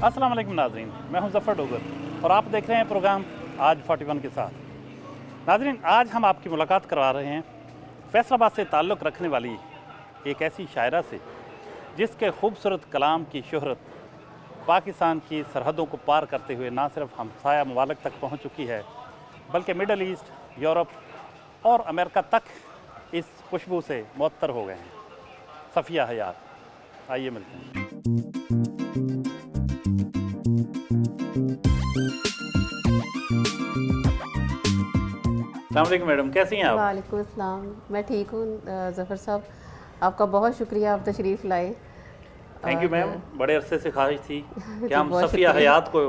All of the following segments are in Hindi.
अस्सलाम वालेकुम नाज़रीन, मैं हूं ज़फ़र डोगर और आप देख रहे हैं प्रोग्राम आज 41 के साथ। नाज़रीन, आज हम आपकी मुलाकात करवा रहे हैं फैसलाबाद से ताल्लुक़ रखने वाली एक ऐसी शायरा से जिसके खूबसूरत कलाम की शोहरत पाकिस्तान की सरहदों को पार करते हुए ना सिर्फ हमसाया ममालिक तक पहुँच चुकी है बल्कि मिडल ईस्ट, यूरोप और अमेरिका तक इस खुशबू से मुअत्तर हो गए हैं। सफ़िया हयात, आइए मिलते हैं। अस्सलाम वालेकुम मैडम, कैसी हैं आप? वालेकुम अस्सलाम, मैं ठीक हूँ ज़फ़र साहब, आपका बहुत शुक्रिया, आप तशरीफ़ लाए। थैंक यू मैम, बड़े अरसे से ख्वाहिश थी कि हम बहुत सफ़िया शुक्रिया। हयात को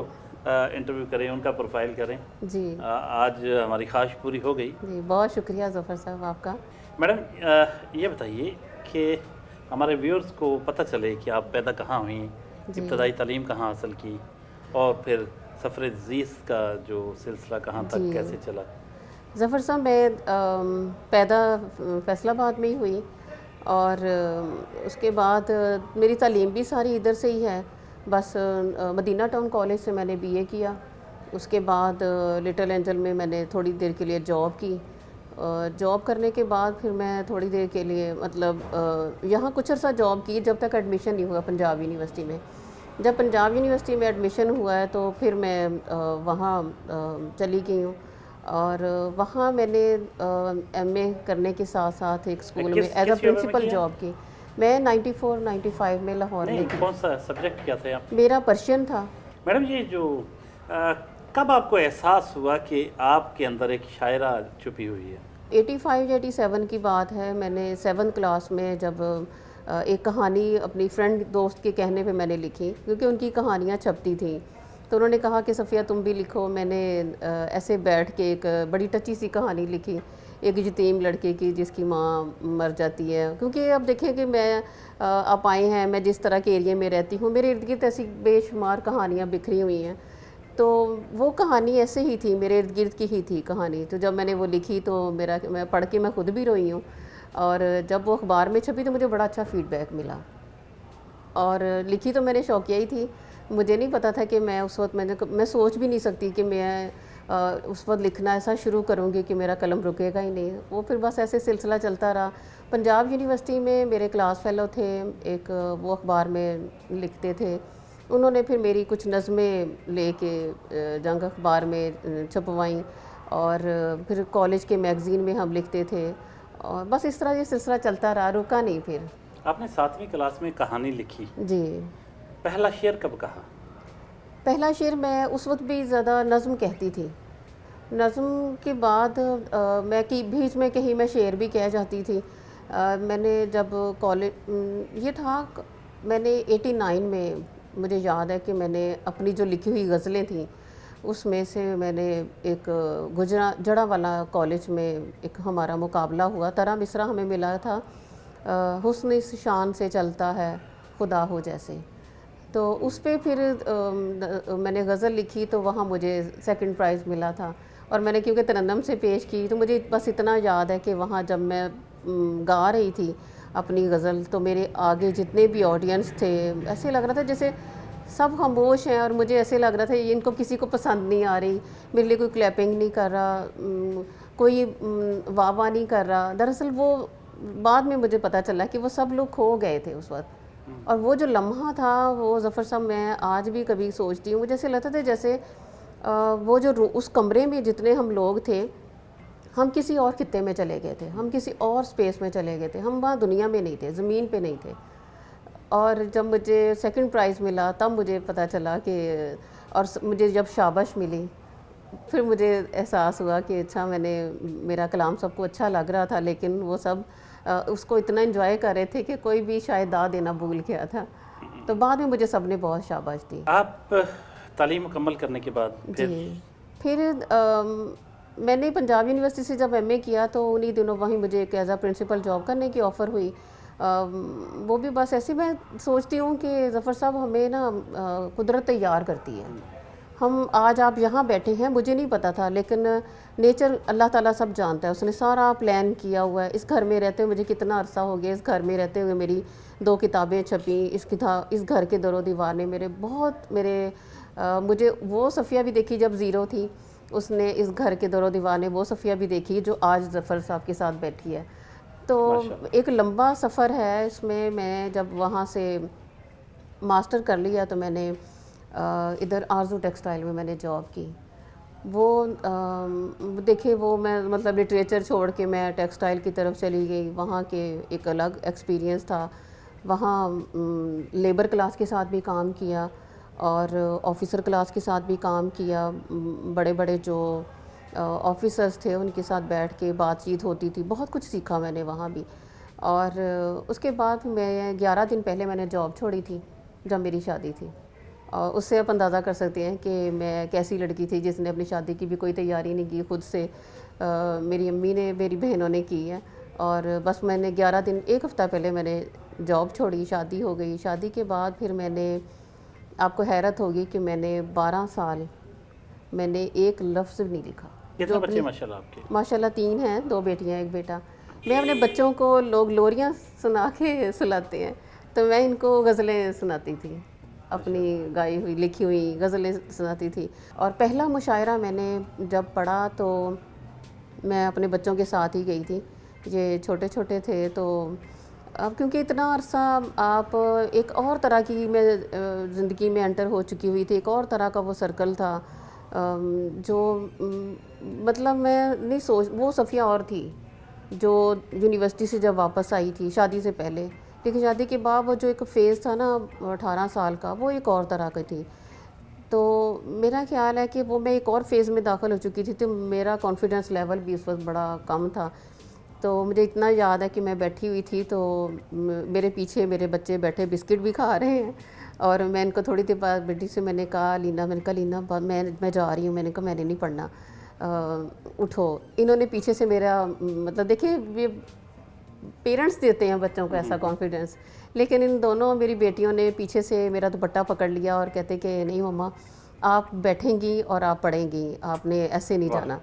इंटरव्यू करें, उनका प्रोफाइल करें। जी आज हमारी ख्वाहिश पूरी हो गई। जी, बहुत शुक्रिया ज़फ़र साहब आपका। मैडम, ये बताइए कि हमारे व्यूअर्स को पता चले कि आप पैदा कहाँ हुई, जी। इब्तदाई तालीम कहाँ हासिल की और फिर सफ़र ज़ीस का जो सिलसिला कहाँ तक जी। कैसे चला। ज़फ़र साहब, मैं पैदा फैसलाबाद में ही हुई और उसके बाद मेरी तालीम भी सारी इधर से ही है। बस मदीना टाउन कॉलेज से मैंने बीए किया। उसके बाद लिटिल एंजल में मैंने थोड़ी देर के लिए जॉब की। जॉब करने के बाद फिर मैं थोड़ी देर के लिए मतलब यहाँ कुछ अर्सा जॉब की जब तक एडमिशन नहीं हुआ पंजाब यूनिवर्सिटी में। जब पंजाब यूनिवर्सिटी में एडमिशन हुआ है तो फिर मैं वहाँ चली गई हूँ और वहाँ मैंने एमए करने के साथ साथ एक स्कूल में एज अ किस ईयर में प्रिंसिपल किया? जॉब की। मैं 94-95 में लाहौर नहीं, में की। कौन सा सब्जेक्ट क्या था आप? मेरा पर्शियन था। मैडम, ये जो कब आपको एहसास हुआ कि आपके अंदर एक शायरा छुपी हुई है? 85-87 की बात है। मैंने 7th क्लास में जब एक कहानी अपनी फ्रेंड दोस्त के कहने पे मैंने लिखी, क्योंकि उनकी कहानियाँ छपती थी तो उन्होंने कहा कि सफ़िया तुम भी लिखो। मैंने ऐसे बैठ के एक बड़ी टची सी कहानी लिखी, एक यतीम लड़के की जिसकी माँ मर जाती है। क्योंकि अब देखें कि मैं आप आए हैं, मैं जिस तरह के एरिया में रहती हूँ, मेरे इर्द गिर्द ऐसी बेशुमार कहानियाँ बिखरी हुई हैं। तो वो कहानी ऐसे ही थी, मेरे इर्द गिर्द की ही थी कहानी। तो जब मैंने वो लिखी तो मैं पढ़ के मैं खुद भी रोई हूँ और जब वो अखबार में छपी तो मुझे बड़ा अच्छा फ़ीडबैक मिला। और लिखी तो मैंने शौकिया ही थी, मुझे नहीं पता था कि मैं उस वक्त मैं सोच भी नहीं सकती कि मैं उस वक्त लिखना ऐसा शुरू करूँगी कि मेरा कलम रुकेगा ही नहीं। वो फिर बस ऐसे सिलसिला चलता रहा। पंजाब यूनिवर्सिटी में मेरे क्लास फेलो थे, एक वो अखबार में लिखते थे। उन्होंने फिर मेरी कुछ नज़में लेके जंग अखबार में छपवाईं और फिर कॉलेज के मैगज़ीन में हम लिखते थे और बस इस तरह ये सिलसिला चलता रहा, रुका नहीं फिर। आपने 7वीं क्लास में कहानी लिखी, जी। पहला शेर कब कहा? पहला शेर मैं उस वक्त भी ज़्यादा नज़्म कहती थी। नज़्म के बाद मैं कि बीच में कहीं मैं शेर भी कह जाती थी। मैंने जब कॉलेज ये था, मैंने 89 में मुझे याद है कि मैंने अपनी जो लिखी हुई गज़लें थीं उसमें से मैंने एक गुजरा जड़ावाला कॉलेज में एक हमारा मुकाबला हुआ, तरह मिसरा हमें मिला था। हुस्न इस शान से चलता है खुदा हो जैसे। तो उस पे फिर मैंने गज़ल लिखी तो वहाँ मुझे सेकंड प्राइज़ मिला था। और मैंने क्योंकि तरन्नुम से पेश की तो मुझे बस इतना याद है कि वहाँ जब मैं गा रही थी अपनी गज़ल तो मेरे आगे जितने भी ऑडियंस थे ऐसे लग रहा था जैसे सब खामोश हैं और मुझे ऐसे लग रहा था ये इनको किसी को पसंद नहीं आ रही, मेरे लिए कोई क्लैपिंग नहीं कर रहा, कोई वाह वाह नहीं कर रहा। दरअसल वो बाद में मुझे पता चला कि वो सब लोग खो गए थे उस वक्त। और वो जो लम्हा था वो ज़फ़र साहब मैं आज भी कभी सोचती हूँ, मुझे ऐसे लगता था जैसे वो जो उस कमरे में जितने हम लोग थे हम किसी और खित्ते में चले गए थे, हम किसी और स्पेस में चले गए थे, हम वहाँ दुनिया में नहीं थे, ज़मीन पे नहीं थे। और जब मुझे सेकंड प्राइज़ मिला तब मुझे पता चला कि और मुझे जब शाबाश मिली फिर मुझे एहसास हुआ कि अच्छा मेरा कलाम सबको अच्छा लग रहा था, लेकिन वो सब उसको इतना एंजॉय कर रहे थे कि कोई भी शायद दाद देना भूल गया था। तो बाद में मुझे सब ने बहुत शाबाश दी। आप तालीम मुकम्मल करने के बाद फिर? जी, फिर मैंने पंजाब यूनिवर्सिटी से जब एमए किया तो उन्हीं दिनों वहीं मुझे एक एज अ प्रिंसिपल जॉब करने की ऑफ़र हुई। वो भी बस ऐसे मैं सोचती हूँ कि ज़फ़र साहब हमें ना कुदरत तैयार करती है। हम आज आप यहाँ बैठे हैं, मुझे नहीं पता था, लेकिन नेचर अल्लाह ताला सब जानता है, उसने सारा प्लान किया हुआ है। इस घर में रहते हुए मुझे कितना अरसा हो गया, इस घर में रहते हुए मेरी 2 किताबें छपी, इस घर के दरो दीवार ने मुझे वो सफ़िया भी देखी जब ज़ीरो थी, उसने इस घर के दरो दीवार ने वो सफ़िया भी देखी जो आज ज़फ़र साहब के साथ बैठी है। तो एक लंबा सफ़र है इसमें। मैं जब वहाँ से मास्टर कर लिया तो मैंने इधर आरजू टेक्सटाइल में मैंने जॉब की। वो देखिए वो मैं मतलब लिटरेचर छोड़ के मैं टेक्सटाइल की तरफ चली गई। वहाँ के एक अलग एक्सपीरियंस था। वहाँ लेबर क्लास के साथ भी काम किया और ऑफिसर क्लास के साथ भी काम किया। बड़े बड़े जो ऑफिसर्स थे उनके साथ बैठ के बातचीत होती थी, बहुत कुछ सीखा मैंने वहाँ भी। और उसके बाद मैं 11 दिन पहले मैंने जॉब छोड़ी थी जब मेरी शादी थी। और उससे आप अंदाज़ा कर सकते हैं कि मैं कैसी लड़की थी जिसने अपनी शादी की भी कोई तैयारी नहीं की, खुद से मेरी अम्मी ने, मेरी बहनों ने की है। और बस मैंने 11 दिन, 1 हफ़्ता पहले मैंने जॉब छोड़ी, शादी हो गई। शादी के बाद फिर मैंने, आपको हैरत होगी कि मैंने 12 साल मैंने एक लफ्ज़ नहीं लिखा। कितने बच्चे माशाल्लाह आपके? माशाल्लाह 3 हैं, 2 बेटियां 1 बेटा। मैं अपने बच्चों को, लोग लोरियां सुना के सुलाते हैं, तो मैं इनको गज़लें सुनाती थी, अपनी गाई हुई लिखी हुई गज़लें सुनाती थी। और पहला मुशायरा मैंने जब पढ़ा तो मैं अपने बच्चों के साथ ही गई थी। ये छोटे छोटे थे, तो अब क्योंकि इतना अरसा आप एक और तरह की मैं ज़िंदगी में एंटर हो चुकी हुई थी, एक और तरह का वो सर्कल था जो मतलब मैं नहीं सोच, वो सफ़िया और थी जो यूनिवर्सिटी से जब वापस आई थी शादी से पहले। लेकिन शादी के बाद वो जो एक फ़ेज़ था ना 18 साल का, वो एक और तरह की थी। तो मेरा ख्याल है कि वो मैं एक और फ़ेज़ में दाखिल हो चुकी थी, तो मेरा कॉन्फिडेंस लेवल भी उस वक्त बड़ा कम था। तो मुझे इतना याद है कि मैं बैठी हुई थी, तो मेरे पीछे मेरे बच्चे बैठे बिस्किट भी खा रहे हैं। और मैं इनको थोड़ी देर बाद बेटी से मैंने कहा, लीना, मैं जा रही हूँ। मैंने कहा मैंने नहीं पढ़ना, उठो। इन्होंने पीछे से मेरा मतलब देखिए ये पेरेंट्स देते हैं बच्चों को ऐसा कॉन्फिडेंस, लेकिन इन दोनों मेरी बेटियों ने पीछे से मेरा दुपट्टा पकड़ लिया और कहते कि नहीं मम्मा, आप बैठेंगी और आप पढ़ेंगी, आपने ऐसे नहीं जाना।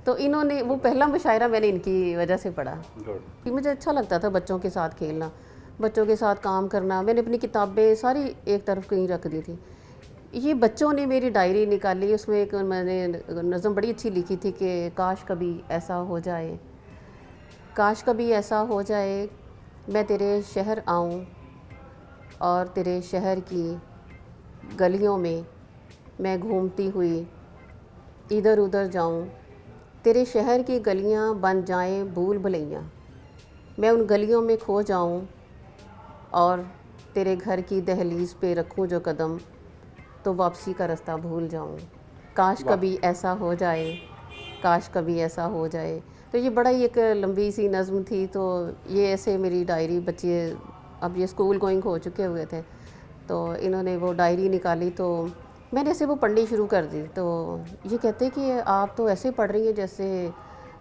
तो इन्होंने, वो पहला मुशायरा मैंने इनकी वजह से पढ़ा कि मुझे अच्छा लगता था बच्चों के साथ खेलना, बच्चों के साथ काम करना। मैंने अपनी किताबें सारी एक तरफ कहीं रख दी थी। ये बच्चों ने मेरी डायरी निकाली, उसमें एक मैंने नज़म बड़ी अच्छी लिखी थी कि काश कभी ऐसा हो जाए, काश कभी ऐसा हो जाए, मैं तेरे शहर आऊँ और तेरे शहर की गलियों में मैं घूमती हुई इधर उधर जाऊँ, तेरे शहर की गलियाँ बन जाएं भूल भुलैया, मैं उन गलियों में खो जाऊं और तेरे घर की दहलीज़ पे रखूं जो कदम, तो वापसी का रास्ता भूल जाऊं। काश कभी ऐसा हो जाए, काश कभी ऐसा हो जाए। तो ये बड़ा ही एक लंबी सी नज़्म थी। तो ये ऐसे मेरी डायरी, बच्चे अब ये स्कूल गोइंग हो चुके हुए थे, तो इन्होंने वो डायरी निकाली, तो मैंने ऐसे वो पढ़नी शुरू कर दी। तो ये कहते कि आप तो ऐसे पढ़ रही हैं जैसे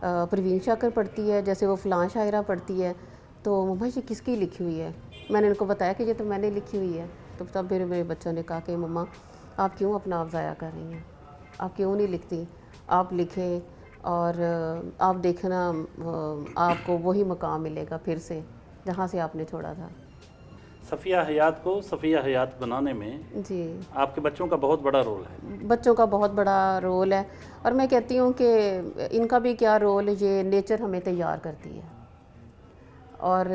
परवीन शाकर पढ़ती है, जैसे वो फ़लाँ शायरा पढ़ती है। तो मम्मा ये किसकी लिखी हुई है? मैंने इनको बताया कि ये तो मैंने लिखी हुई है। तो तब फिर मेरे बच्चों ने कहा कि मम्मा आप क्यों अपना आप ज़ाया कर रही हैं, आप क्यों नहीं लिखती, आप लिखें और आप देखना आपको वही मकाम मिलेगा फिर से जहाँ से आपने छोड़ा था। सफ़िया हयात को सफ़िया हयात बनाने में जी आपके बच्चों का बहुत बड़ा रोल है। बच्चों का बहुत बड़ा रोल है। और मैं कहती हूँ कि इनका भी क्या रोल, ये नेचर हमें तैयार करती है। और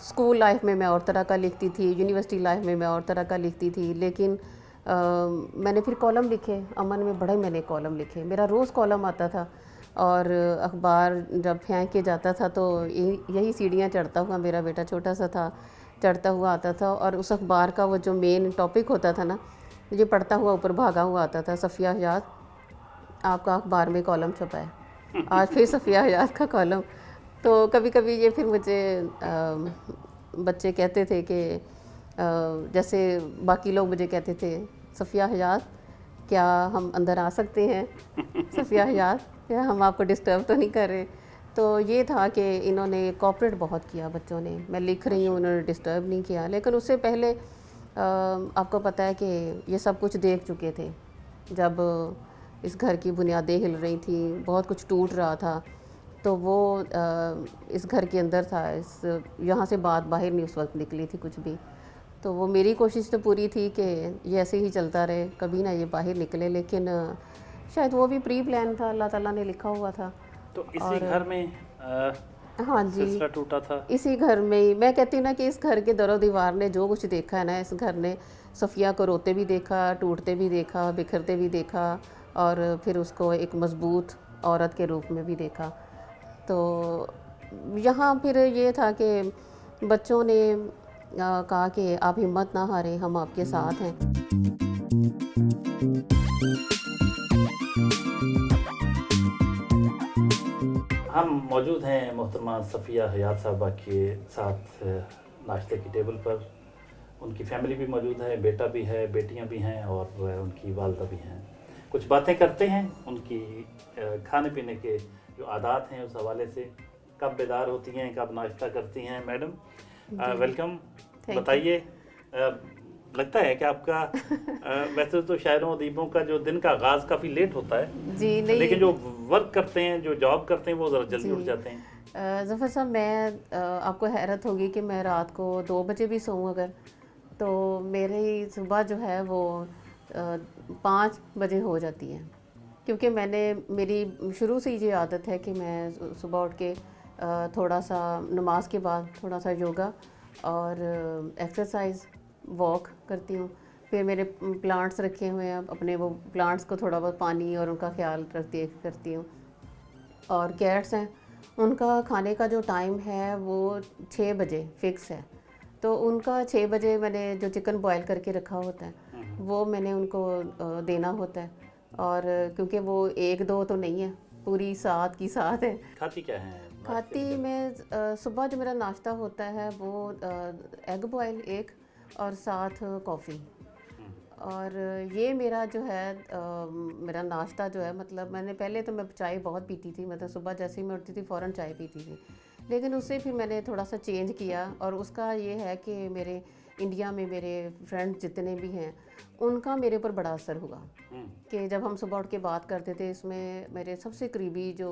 स्कूल लाइफ में मैं और तरह का लिखती थी, यूनिवर्सिटी लाइफ में मैं और तरह का लिखती थी, लेकिन मैंने फिर कॉलम लिखे, अमन में बड़े मैंने कॉलम लिखे, मेरा रोज़ कॉलम आता था। और अखबार जब फेंक के जाता था तो यही सीढ़ियाँ चढ़ता हुआ, मेरा बेटा छोटा सा था, चढ़ता हुआ आता था और उस अखबार का वो जो मेन टॉपिक होता था ना, ये पढ़ता हुआ ऊपर भागा हुआ आता था, सफ़िया हयात आपका अखबार में कॉलम छपा है, आज फिर सफ़िया हयात का कॉलम। तो कभी कभी ये फिर मुझे बच्चे कहते थे कि जैसे बाकी लोग मुझे कहते थे, सफ़िया हयात क्या हम अंदर आ सकते हैं, सफ़िया हयात क्या हम आपको डिस्टर्ब तो नहीं कर रहे। तो ये था कि इन्होंने कोऑपरेट बहुत किया बच्चों ने, मैं लिख रही हूँ उन्होंने डिस्टर्ब नहीं किया। लेकिन उससे पहले आपको पता है कि ये सब कुछ देख चुके थे जब इस घर की बुनियादें हिल रही थी, बहुत कुछ टूट रहा था, तो वो इस घर के अंदर था। इस यहाँ से बात बाहर नहीं उस वक्त निकली थी कुछ भी। तो वो मेरी कोशिश तो पूरी थी कि ये ऐसे ही चलता रहे, कभी ना ये बाहर निकले, लेकिन शायद वो भी प्री प्लान था, अल्लाह ताला ने लिखा हुआ था। तो इसी घर में हाँ जी, सिलसिला टूटा था। इसी घर में ही। मैं कहती हूँ ना कि इस घर के दरो दीवार ने जो कुछ देखा है ना, इस घर ने सफ़िया को रोते भी देखा, टूटते भी देखा, बिखरते भी देखा, और फिर उसको एक मजबूत औरत के रूप में भी देखा। तो यहाँ फिर ये था कि बच्चों ने कहा कि आप हिम्मत ना हारें, हम आपके साथ हैं। हम मौजूद हैं मोहतरमा सफ़िया हयात साहबा के साथ नाश्ते की टेबल पर। उनकी फैमिली भी मौजूद है, बेटा भी है, बेटियां भी हैं और उनकी वालदा भी हैं। कुछ बातें करते हैं उनकी खाने पीने के जो आदात हैं उस हवाले से। कब बेदार होती हैं, कब नाश्ता करती हैं। मैडम वेलकम, बताइए। लगता है कि आपका वैसे तो शायरों अदीबों का जो दिन का आगाज़ काफ़ी लेट होता है जी नहीं, लेकिन जो वर्क करते हैं, जो जॉब करते हैं, वो ज़रा जल्दी उठ जाते हैं। ज़फ़र साहब, मैं आपको हैरत होगी कि मैं रात को 2 बजे भी सोऊं अगर, तो मेरी सुबह जो है वो 5 बजे हो जाती है। क्योंकि मेरी शुरू से ये आदत है कि मैं सुबह उठ के थोड़ा सा नमाज के बाद थोड़ा सा योगा और एक्सरसाइज, वॉक करती हूँ। फिर मेरे प्लांट्स रखे हुए हैं, अपने वो प्लांट्स को थोड़ा बहुत पानी और उनका ख्याल करती हूँ। और कैट्स हैं, उनका खाने का जो टाइम है वो 6 बजे फिक्स है। तो उनका 6 बजे मैंने जो चिकन बॉयल करके रखा होता है वो मैंने उनको देना होता है। और क्योंकि वो 1-2 तो नहीं है, पूरी 7 की 7 है। खाती क्या है? खाती मैं सुबह जो मेरा नाश्ता होता है वो एग बॉयल एक और साथ कॉफ़ी। और ये मेरा जो है मेरा नाश्ता जो है, मतलब मैंने पहले तो मैं चाय बहुत पीती थी, मतलब सुबह जैसे ही मैं उठती थी फ़ौरन चाय पीती थी। लेकिन उससे फिर मैंने थोड़ा सा चेंज किया, और उसका ये है कि मेरे इंडिया में मेरे फ्रेंड्स जितने भी हैं उनका मेरे ऊपर बड़ा असर हुआ। कि जब हम सुबह उठ के बात करते थे, इसमें मेरे सबसे करीबी जो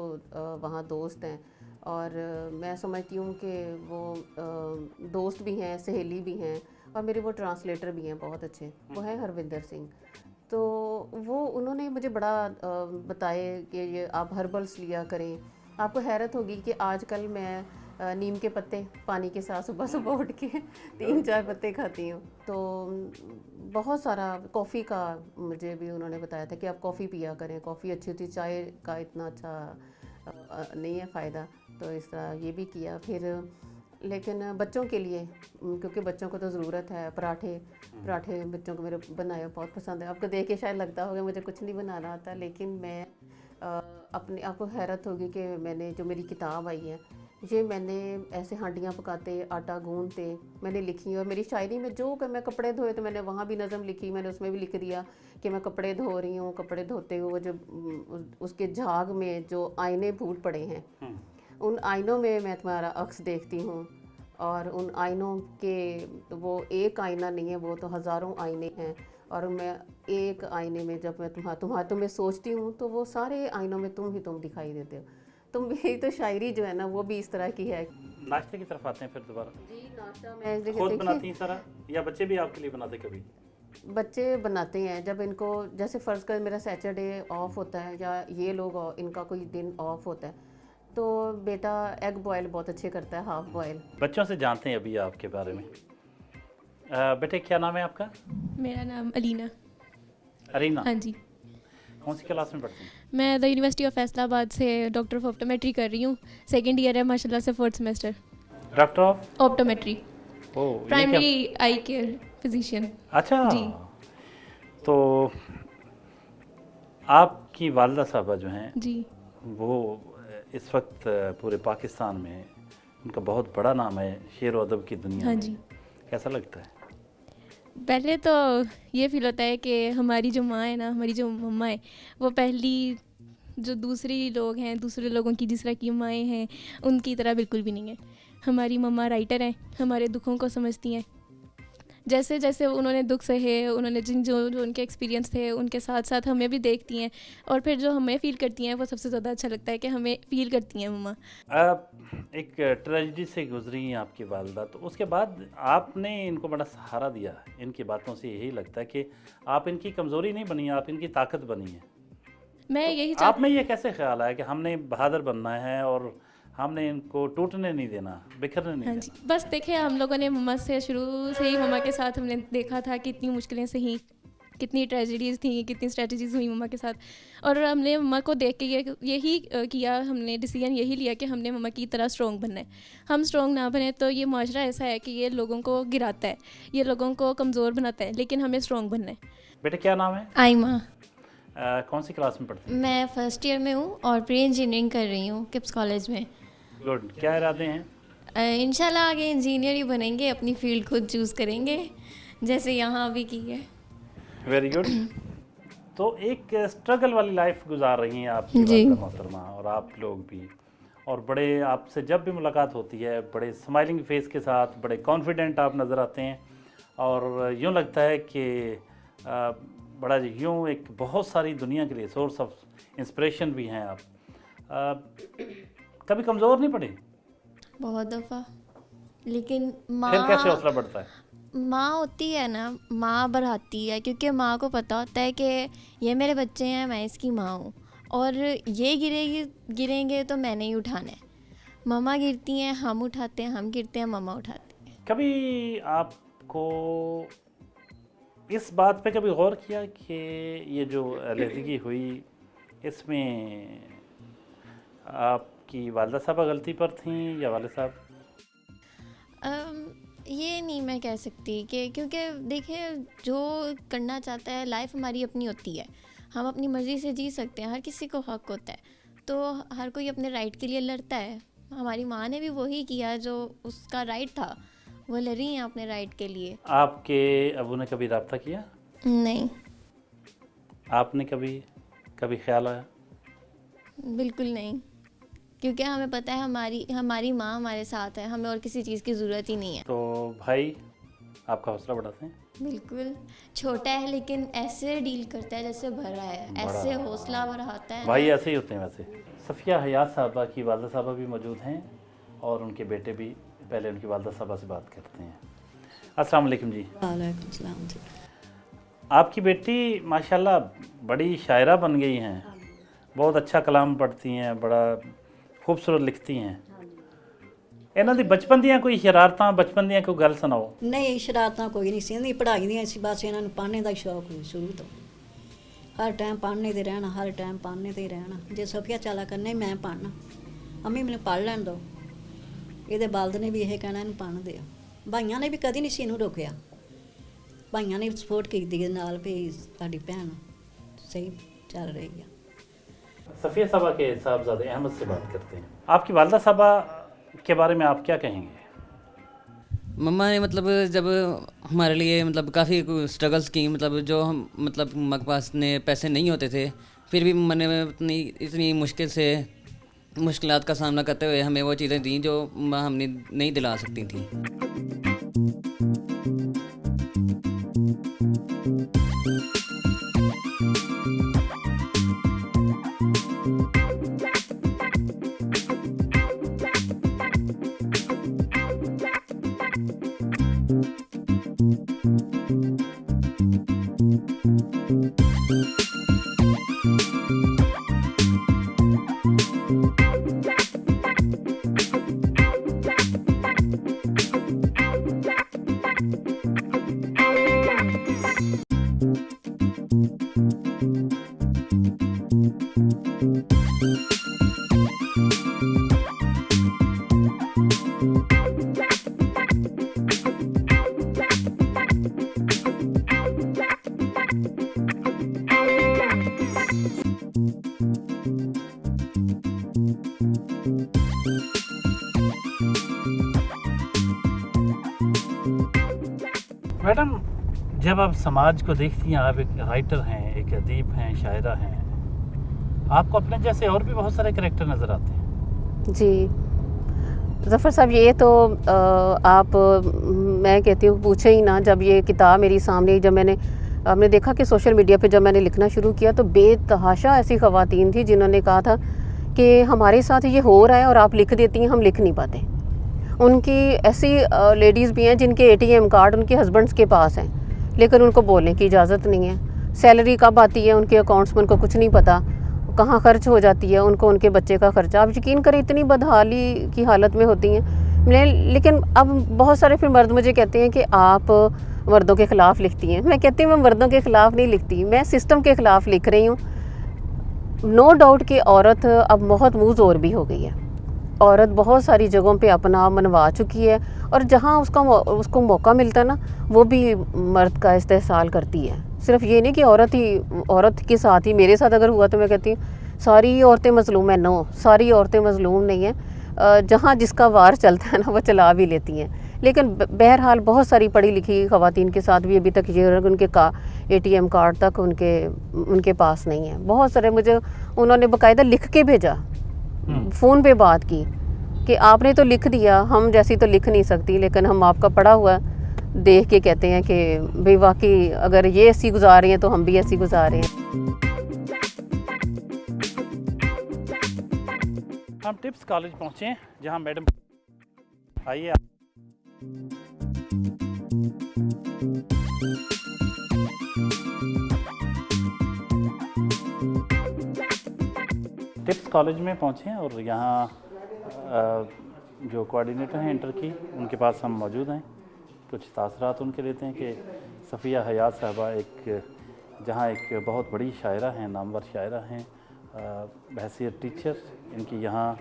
वहाँ दोस्त हैं, और मैं समझती हूँ कि वो दोस्त भी हैं, सहेली भी हैं, और मेरे वो ट्रांसलेटर भी हैं बहुत अच्छे, वो हैं हरविंदर सिंह। तो वो उन्होंने मुझे बड़ा बताए कि ये आप हर्बल्स लिया करें। आपको हैरत होगी कि आजकल मैं नीम के पत्ते पानी के साथ सुबह सुबह उठ के 3-4 पत्ते खाती हूँ। तो बहुत सारा कॉफ़ी का मुझे भी उन्होंने बताया था कि आप कॉफ़ी पिया करें, कॉफ़ी अच्छी होती है, चाय का इतना अच्छा नहीं है फ़ायदा। तो इस तरह ये भी किया। फिर लेकिन बच्चों के लिए, क्योंकि बच्चों को तो ज़रूरत है, पराठे बच्चों को मेरे बनाए बहुत पसंद है। आपको देख के शायद लगता होगा मुझे कुछ नहीं बनाना आता, लेकिन मैं अपने आपको हैरत होगी कि मैंने जो मेरी किताब आई है, ये मैंने ऐसे हांडियाँ पकाते, आटा गूंदते मैंने लिखी। और मेरी शायरी में जो मैं कपड़े धोए तो मैंने वहाँ भी नज़म लिखी, मैंने उसमें भी लिख दिया कि मैं कपड़े धो रही हूँ। कपड़े धोते हुए जो उसके झाग में जो आईने फूट पड़े हैं, उन आइनों में मैं तुम्हारा अक्स देखती हूँ। और उन आइनों के, वो एक आईना नहीं है, वो तो हज़ारों आईने हैं। और मैं एक आईने में जब मैं तुम्हें सोचती हूँ तो वो सारे आइनों में तुम दिखाई देते हो। तो मेरी तो शायरी जो है ना वो भी इस तरह की है। नाश्ते की तरफ आते हैं फिर दोबारा। जी, नाश्ता मैं खुद बनाती हैं सारा, या बच्चे भी आपके लिए बनाते कभी? बच्चे बनाते हैं जब इनको, जैसे फ़र्ज़ कर मेरा सैटरडे ऑफ होता है या ये लोग इनका कोई दिन ऑफ होता है, तो बेटा एग बॉयल बहुत अच्छे करता है, हाफ बॉयल। बच्चों से जानते हैं अभी आपके बारे में। बेटे क्या नाम है आपका? मेरा नाम अलीना। अरीना। हाँ जी, कौन सी क्लास में पढ़ती हैं? मैं द यूनिवर्सिटी ऑफ फैसलाबाद से डॉक्टर ऑफ ऑप्टोमेट्री कर रही हूँ। सेकेंड ईयर है माशाल्लाह से, 4th semester. Doctor of optometry, oh, primary I care physician. अच्छा जी। तो आपकी वालदा साहबा जो हैं जी, वो इस वक्त पूरे पाकिस्तान में उनका बहुत बड़ा नाम है शेर व अदब की दुनिया हाँ में। जी। कैसा लगता है? पहले तो ये फील होता है कि हमारी जो माँ है ना, हमारी जो मम्मा है, वो पहली जो दूसरी लोग हैं, दूसरे लोगों की जिस तरह की माएँ हैं, उनकी तरह बिल्कुल भी नहीं है। हमारी मम्मा राइटर हैं, हमारे दुखों को समझती हैं, जैसे जैसे उन्होंने दुख सहे, उन्होंने जो उनके एक्सपीरियंस थे उनके साथ साथ हमें भी देखती हैं, और फिर जो हमें फ़ील करती हैं वो सबसे ज़्यादा अच्छा लगता है कि हमें फ़ील करती हैं मम्मा। एक ट्रेजेडी से गुजरी हैं आपकी वालदा, तो उसके बाद आपने इनको बड़ा सहारा दिया। इनकी बातों से यही लगता है कि आप इनकी कमज़ोरी नहीं बनी, आप इनकी ताकत बनी है। मैं यही आप में ये कैसे ख्याल आया कि हमने बहादुर बनना है और हमने इनको टूटने नहीं देना, बिखरने नहीं हाँ देना? जी, बस देखिए हम लोगों ने मम्मा से शुरू से ही मम्मा के साथ हमने देखा था कि इतनी मुश्किलें सही, कितनी ट्रेजेडीज़ थी, कितनी स्ट्रेटजीज़ हुई मम्मा के साथ, और हमने मम्मा को देख के यही किया, हमने डिसीजन यही लिया कि हमने मम्मा की तरह स्ट्रॉन्ग बनना है। हम स्ट्रॉन्ग ना बने तो ये माशरा ऐसा है कि ये लोगों को गिराता है, ये लोगों को कमज़ोर बनाता है, लेकिन हमें स्ट्रॉन्ग बनना है। बेटे क्या नाम है? आइमा। कौन सी क्लास में पढ़ती हैं? मैं फर्स्ट ईयर में हूँ और प्री इंजीनियरिंग कर रही हूँ किप्स कॉलेज में। गुड। क्या इरादे हैं? इंशाल्लाह आगे इंजीनियर ही बनेंगे, अपनी फील्ड खुद चूज़ करेंगे जैसे यहाँ अभी की है। Very good. तो एक स्ट्रगल वाली लाइफ गुजार रही हैं आपकी जी। वालिदा मोहतरमा, और आप लोग भी, और बड़े आपसे जब भी मुलाकात होती है बड़े स्माइलिंग फेस के साथ, बड़े कॉन्फिडेंट आप नज़र आते हैं, और यूँ लगता है कि बड़ा यूँ एक बहुत सारी दुनिया के लिए सोर्स ऑफ इंस्पिरेशन भी हैं आप। कभी कमज़ोर नहीं पड़े? बहुत दफ़ा, लेकिन फिर कैसे हौसला बढ़ता है? माँ होती है ना, माँ बढ़ाती है, क्योंकि माँ को पता होता है कि ये मेरे बच्चे हैं, मैं इसकी माँ हूँ, और ये गिरेंगे तो मैंने ही उठाना है। मम्मा गिरती हैं, हम उठाते हैं, हम गिरते हैं, मम्मा उठाती हैं। कभी आपको इस बात पे कभी गौर किया कि ये जो अलहदगी हुई इसमें आपकी वालिदा साहबा गलती पर थी या वालिद साहब? ये नहीं मैं कह सकती कि, क्योंकि देखिए जो करना चाहता है, लाइफ हमारी अपनी होती है, हम अपनी मर्ज़ी से जी सकते हैं, हर किसी को हक होता है, तो हर कोई अपने राइट के लिए लड़ता है। हमारी माँ ने भी वही किया, जो उसका राइट था वो लड़ी हैं अपने राइट के लिए। आपके अबू ने कभी रब्ता किया? नहीं, आपने कभी ख्याल आया? बिल्कुल नहीं, क्योंकि हमें पता है हमारी माँ हमारे साथ है, हमें और किसी चीज़ की ज़रूरत ही नहीं है। तो भाई आपका हौसला बढ़ाते हैं? बिल्कुल, छोटा है लेकिन ऐसे डील करता है जैसे बड़ा है, ऐसे हौसला बढ़ाता है। भाई ऐसे ही होते हैं। वैसे सफ़िया हयात साहबा की वालिदा साहबा भी मौजूद हैं और उनके बेटे भी। पहले उनकी वालिदा साहबा से बात करते हैं। अस्सलाम वालेकुम जी। वालेकुम सलाम जी। आपकी बेटी माशाल्लाह बड़ी शायरा बन गई हैं, बहुत अच्छा कलाम पढ़ती हैं, बड़ा खूबसूरत लिखती हैं। ਇਹਨਾਂ ਦੀ ਬਚਪਨ ਦੀਆਂ ਕੋਈ ਸ਼ਰਾਰਤਾਂ, ਬਚਪਨ ਦੀਆਂ ਕੋਈ ਗੱਲ ਸੁਣਾਓ। ਨਹੀਂ ਸ਼ਰਾਰਤਾਂ ਕੋਈ ਨਹੀਂ ਸੀ, ਇਹਨਾਂ ਪੜ੍ਹਾਈ ਦੀਆਂ ਸੀ, ਬਸ ਇਹਨਾਂ ਨੂੰ ਪੜ੍ਹਨੇ ਦਾ ਹੀ ਸ਼ੌਕ ਸੀ ਸ਼ੁਰੂ ਤੋਂ। ਹਰ ਟਾਈਮ ਪੜ੍ਹਨੇ ਤੇ ਰਹਿਣਾ, ਹਰ ਟਾਈਮ ਪੜ੍ਹਨੇ ਤੇ ਹੀ ਰਹਿਣਾ। ਜੇ ਸਫੀਆ ਚਾਲਾ ਕਰਨੇ ਮੈਂ ਪੜ੍ਹਨਾ, ਅੰਮੀ ਮੈਨੂੰ ਪੜ੍ਹ ਲੈਣ ਦਿਓ। ਇਹਦੇ ਬਾਲਦ ਨੇ ਵੀ ਇਹ ਕਹਿਣਾ ਇਹਨੂੰ ਪੜ੍ਹਨ ਦਿਓ। ਭਾਈਆਂ ਨੇ ਵੀ ਕਦੀ ਨਹੀਂ ਸੀ ਇਹਨੂੰ ਰੋਕਿਆ, ਭਾਈਆਂ ਨੇ ਸਪੋਰਟ ਕੀਤੀ ਦੇ ਨਾਲ ਵੀ ਸਾਡੀ ਭੈਣ ਸਹੀ ਚੱਲ ਰਹੀ ਆ। सफ़िया साहबा के साहबजादे अहमद से बात करते हैं। आपकी वालिदा साहबा के बारे में आप क्या कहेंगे? मम्मा ने मतलब जब हमारे लिए मतलब काफ़ी स्ट्रगल्स की, मतलब जो हम मतलब मम्मा के पास ने पैसे नहीं होते थे, फिर भी मम्मा ने इतनी मुश्किल से मुश्किलात का सामना करते हुए हमें वो चीज़ें दी जो मम्मा हमने नहीं दिला सकती थी। मैडम, जब आप समाज को देखती हैं, आप एक राइटर हैं, एक अदीब हैं, शायरा हैं, आपको अपने जैसे और भी बहुत सारे कैरेक्टर नज़र आते हैं। जी ज़फ़र साहब, ये तो आप मैं कहती हूँ पूछे ही ना, जब ये किताब मेरी सामने, जब हमने देखा कि सोशल मीडिया पे जब मैंने लिखना शुरू किया तो बेतहाशा ऐसी ख़वातीन थी जिन्होंने कहा था कि हमारे साथ ये हो रहा है और आप लिख देती हैं, हम लिख नहीं पाते। उनकी ऐसी लेडीज़ भी हैं जिनके ATM कार्ड उनके हस्बैंड्स के पास हैं, लेकिन उनको बोलने की इजाज़त नहीं है। सैलरी कब आती है उनके अकाउंट्स में उनको कुछ नहीं पता, कहाँ खर्च हो जाती है उनको उनके बच्चे का खर्चा। आप यकीन करें इतनी बदहाली की हालत में होती हैं। लेकिन अब बहुत सारे फिर मर्द मुझे कहते हैं कि आप मर्दों के ख़िलाफ़ लिखती हैं। मैं कहती हूँ मैं मर्दों के ख़िलाफ़ नहीं लिखती, मैं सिस्टम के ख़िलाफ़ लिख रही हूँ। नो डाउट कि औरत अब बहुत मुँह ज़ोर भी हो गई है। औरत बहुत सारी जगहों पे अपना आप मनवा चुकी है और जहाँ उसको मौका मिलता है ना, वो भी मर्द का इस्तेहसाल करती है। सिर्फ ये नहीं कि औरत के साथ ही, मेरे साथ अगर हुआ तो मैं कहती हूँ सारी औरतें मजलूम है। नो, सारी औरतें मजलूम नहीं हैं। जहाँ जिसका वार चलता है ना वो चला भी लेती हैं। लेकिन बहरहाल बहुत सारी पढ़ी लिखी ख़वातीन के साथ भी अभी तक ये उनके ATM कार्ड तक उनके पास नहीं है। बहुत सारे मुझे उन्होंने बाकायदा लिख के भेजा, फ़ोन पे बात की कि आपने तो लिख दिया, हम जैसी तो लिख नहीं सकती, लेकिन हम आपका पढ़ा हुआ देख के कहते हैं कि भाई वाकई अगर ये ऐसी गुजार रही हैं तो हम भी ऐसी गुजार रहे हैं। हम टिप्स कॉलेज पहुँचे हैं जहाँ मैडम, आइए टिप्स कॉलेज में पहुँचे हैं और यहाँ जो कोऑर्डिनेटर हैं इंटर की, उनके पास हम मौजूद हैं। कुछ तासरात उनके लेते हैं कि सफ़िया हयात साहबा जहाँ एक बहुत बड़ी शायरा हैं, नामवर शायरा हैं, बहैसियत टीचर, इनकी यहाँ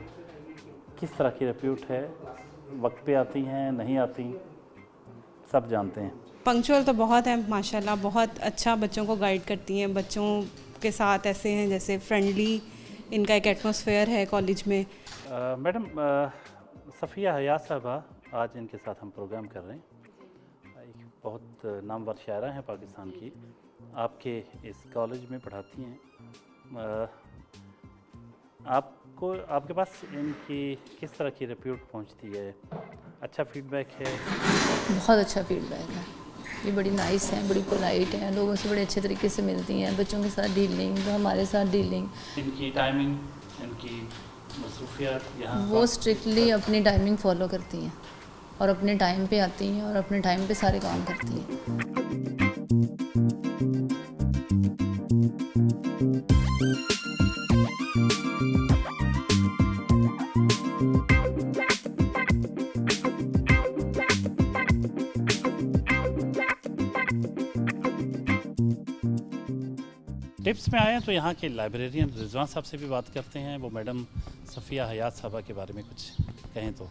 किस तरह की रेप्यूट है, वक्त पे आती हैं नहीं आती, सब जानते हैं। पंक्चुअल तो बहुत है माशाल्लाह, बहुत अच्छा बच्चों को गाइड करती हैं। बच्चों के साथ ऐसे हैं जैसे फ्रेंडली इनका एक एटमॉस्फेयर है कॉलेज में। मैडम सफ़िया हयात साहबा, आज इनके साथ हम प्रोग्राम कर रहे हैं। एक बहुत नामवर शायरा हैं पाकिस्तान की, आपके इस कॉलेज में पढ़ाती हैं। आपके पास इनकी किस तरह की रिप्यूट पहुंचती है? अच्छा फीडबैक है? बहुत अच्छा फीडबैक है। ये बड़ी नाइस हैं, बड़ी पोलाइट हैं, लोगों से बड़े अच्छे तरीके से मिलती हैं, बच्चों के साथ डीलिंग, हमारे साथ डीलिंग। इनकी टाइमिंग, इनकी मसरूफियत यहाँ वो स्ट्रिक्टली अपनी टाइमिंग फॉलो करती हैं और अपने टाइम पे आती हैं और अपने टाइम पे सारे काम करती हैं। टिप्स में आए हैं तो यहाँ के लाइब्रेरियन रिजवान साहब से भी बात करते हैं। वो मैडम सफ़िया हयात साहबा के बारे में कुछ कहें तो।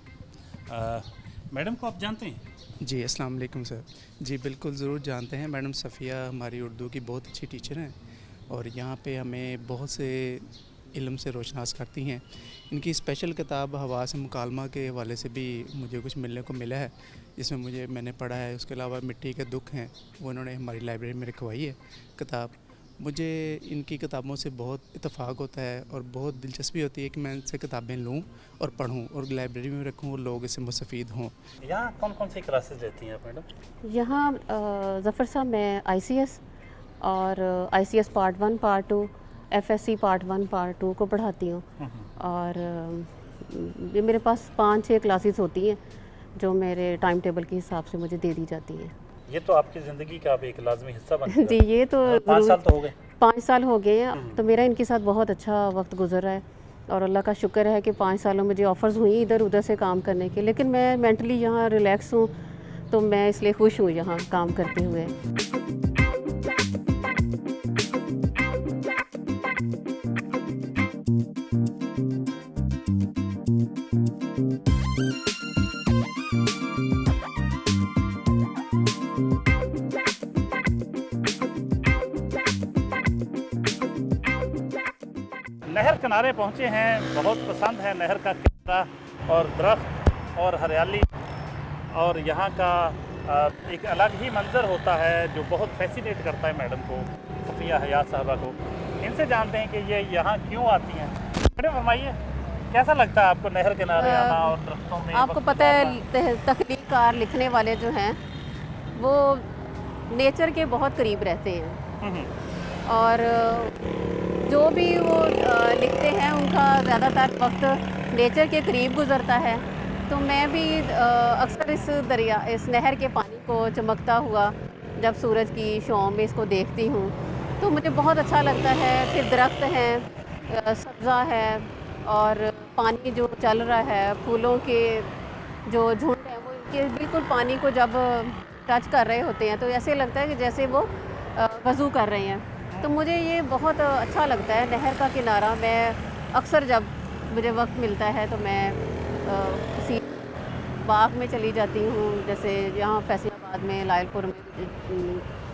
मैडम को आप जानते हैं? जी, अस्सलाम वालेकुम सर। जी बिल्कुल, ज़रूर जानते हैं। मैडम सफ़िया हमारी उर्दू की बहुत अच्छी टीचर हैं और यहाँ पे हमें बहुत से इल्म से रोशनास करती हैं। इनकी स्पेशल किताब हवा से मुकालमा के हवाले से भी मुझे कुछ मिलने को मिला है, जिसमें मैंने पढ़ा है। उसके अलावा मिट्टी के दुख हैं, वो इन्होंने हमारी लाइब्रेरी में रखवाई है किताब। मुझे इनकी किताबों से बहुत इत्तेफाक होता है और बहुत दिलचस्पी होती है कि मैं इनसे किताबें लूँ और पढूँ और लाइब्रेरी में रखूँ और लोग इससे मुस्तफ़ीद हों। यहाँ कौन कौन सी क्लासेस लेती हैं आप मैडम? यहाँ ज़फ़र साहब मैं ICS और ICS part 1 part 2, FSC part 1 part 2 को पढ़ाती हूँ। और ये मेरे पास 5-6 क्लासेस होती हैं जो मेरे टाइम टेबल के हिसाब से मुझे दे दी जाती हैं। ये तो आपकी ज़िंदगी का अब एक लाजमी हिस्सा बन गया। जी, ये तो 5 साल तो हो गए। 5 साल हो गए हैं, तो मेरा इनके साथ बहुत अच्छा वक्त गुजर रहा है और अल्लाह का शुक्र है कि 5 सालों में मुझे ऑफ़र्स हुई इधर उधर से काम करने के, लेकिन मैं मेंटली यहाँ रिलैक्स हूँ, तो मैं इसलिए खुश हूँ यहाँ काम करते हुए। नहर किनारे पहुँचे हैं, बहुत पसंद है नहर का किनारा और दरख्त और हरियाली, और यहाँ का एक अलग ही मंजर होता है जो बहुत फैसिनेट करता है मैडम को, सफ़िया हयात साहबा को। इनसे जानते हैं कि ये यहाँ क्यों आती हैं। मैडम फरमाइए, कैसा लगता है आपको नहर किनारे आना और दरख्तों में आपको वक्त पता है गुजारना? तख्लीक़कार लिखने वाले जो हैं वो नेचर के बहुत करीब रहते हैं, हम्म, और जो भी वो लिखते हैं उनका ज़्यादातर वक्त नेचर के करीब गुज़रता है। तो मैं भी अक्सर इस नहर के पानी को चमकता हुआ जब सूरज की छाँव में इसको देखती हूँ तो मुझे बहुत अच्छा लगता है। फिर दरख्त हैं, सब्ज़ा है, और पानी जो चल रहा है, फूलों के जो झुंड हैं वो इनके बिल्कुल पानी को जब टच कर रहे होते हैं तो ऐसे लगता है कि जैसे वो वज़ू कर रहे हैं। तो मुझे ये बहुत अच्छा लगता है नहर का किनारा। मैं अक्सर जब मुझे वक्त मिलता है तो मैं किसी बाग में चली जाती हूँ, जैसे यहाँ फैसलाबाद में लायलपुर में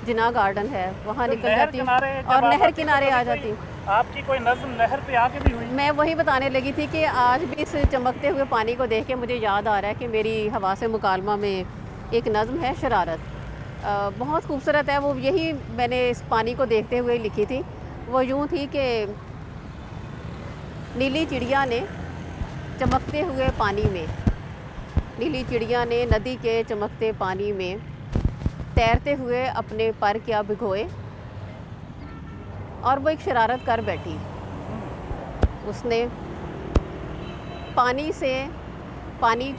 जिना गार्डन है, वहाँ तो निकल नहर जाती हूँ किनारे जब और आप नहर आती हो किनारे तो आ कभी जाती हूँ। आपकी कोई नज़्म नहर पे आके भी हुई? मैं वही बताने लगी थी कि आज भी इस चमकते हुए पानी को देख के मुझे याद आ रहा है कि मेरी हवा से मुकालमा में एक नज़्म है शरारत, बहुत खूबसूरत है वो। यही मैंने इस पानी को देखते हुए लिखी थी। वो यूँ थी कि नीली चिड़िया ने चमकते हुए पानी में, नीली चिड़िया ने नदी के चमकते पानी में तैरते हुए अपने पर क्या भिगोए, और वो एक शरारत कर बैठी। उसने पानी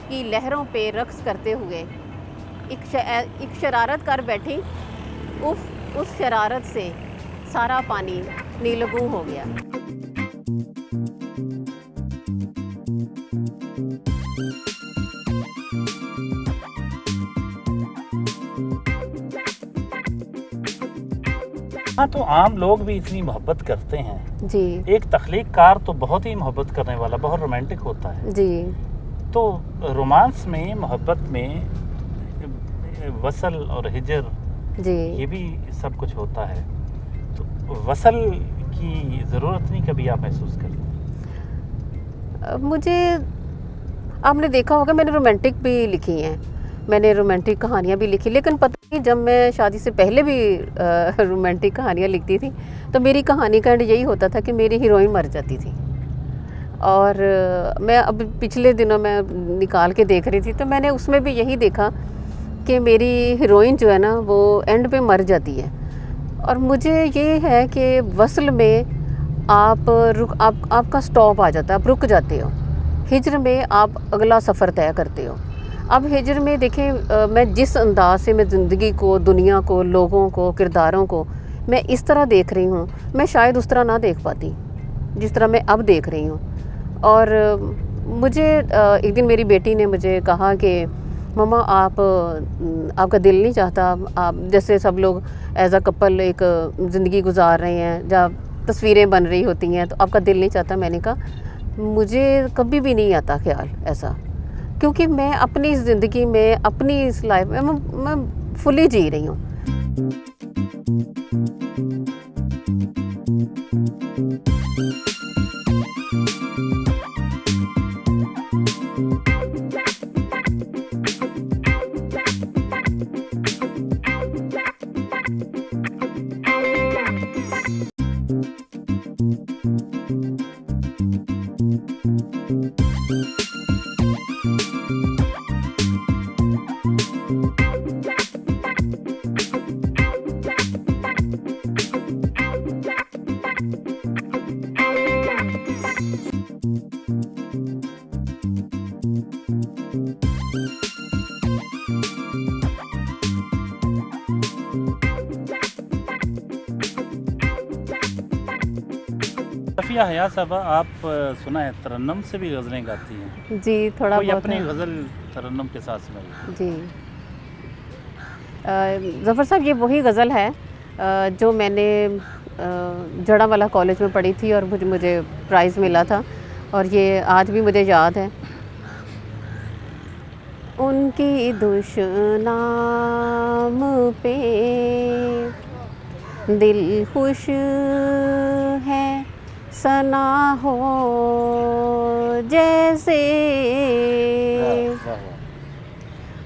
की लहरों पे रक्स करते हुए एक शरारत कर बैठी। उस शरारत से सारा पानी नीलगू हो गया। हाँ, तो आम लोग भी इतनी मोहब्बत करते हैं। जी एक तख्लीक़कार तो बहुत ही मोहब्बत करने वाला, बहुत रोमांटिक होता है। जी तो रोमांस में, मोहब्बत में वसल और हिजर, जी ये भी सब कुछ होता है। तो वसल की ज़रूरत नहीं कभी आप महसूस करते? मुझे, आपने देखा होगा मैंने रोमांटिक भी लिखी हैं, मैंने रोमांटिक कहानियाँ भी लिखी, लेकिन पता नहीं जब मैं शादी से पहले भी रोमांटिक कहानियाँ लिखती थी तो मेरी कहानी का एंड यही होता था कि मेरी हीरोइन मर जाती थी। और मैं अब पिछले दिनों में निकाल के देख रही थी तो मैंने उसमें भी यही देखा कि मेरी हीरोइन जो है ना वो एंड पे मर जाती है। और मुझे ये है कि वसल में आपका स्टॉप आ जाता है, आप रुक जाते हो। हिजर में आप अगला सफ़र तय करते हो। अब हिजर में देखें, मैं जिस अंदाज से मैं ज़िंदगी को, दुनिया को, लोगों को, किरदारों को मैं इस तरह देख रही हूँ, मैं शायद उस तरह ना देख पाती जिस तरह मैं अब देख रही हूँ। और मुझे एक दिन मेरी बेटी ने मुझे कहा कि मम्मा आपका दिल नहीं चाहता, आप जैसे सब लोग एज अ कपल एक ज़िंदगी गुजार रहे हैं, जब तस्वीरें बन रही होती हैं तो आपका दिल नहीं चाहता? मैंने कहा मुझे कभी भी नहीं आता ख्याल ऐसा, क्योंकि मैं अपनी ज़िंदगी में, अपनी इस लाइफ में मैं फुली जी रही हूँ। सफ़िया हया साहबा, आप सुना है तरन्नुम से भी गज़लें गाती हैं? जी, थोड़ा कोई बहुत अपनी है। गज़ल तरन्नुम के साथ सुनाइए। जी, ज़फ़र साहब, ये वही गज़ल है जो मैंने जड़ावाला कॉलेज में पढ़ी थी और मुझे प्राइज़ मिला था, और ये आज भी मुझे याद है। उनकी दुश्नाम पे दिल खुश है, सना हो जैसे,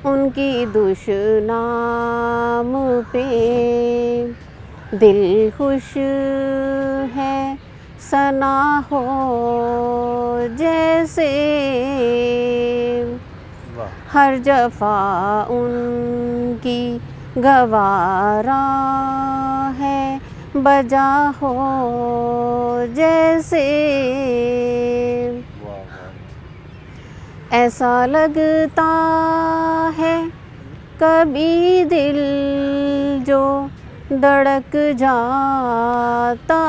उनकी दुश्नाम पे दिल खुश है, सना हो जैसे, वाह हर जफा उनकी गवारा है, बजा हो जैसे। वाह वाह ऐसा लगता है कभी दिल जो धड़क जाता